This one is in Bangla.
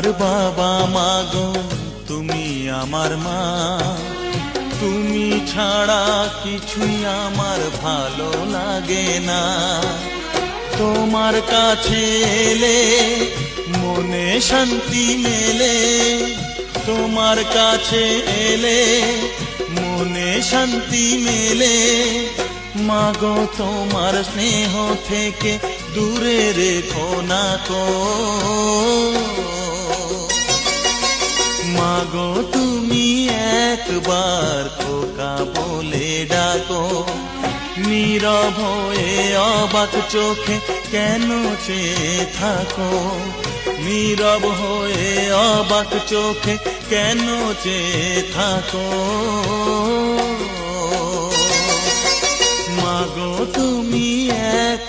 আমার বাবা মাগো তুমি আমার মা, তুমি ছাড়া কিছুই আমার ভালো লাগে না। তোমার কাছে এলে মনে শান্তি মেলে, তোমার কাছে এলে মনে শান্তি মেলে। মাগো তোমার স্নেহ থেকে দূরে রেখো না কো। মাগো তুমি একবার খোকা বলে ডাকো, নীরব হয়ে অবাক চোখে কেন চেয়ে থাকো, নীরব হয়ে অবাক চোখে কেন চেয়ে থাকো। মাগো তুমি এক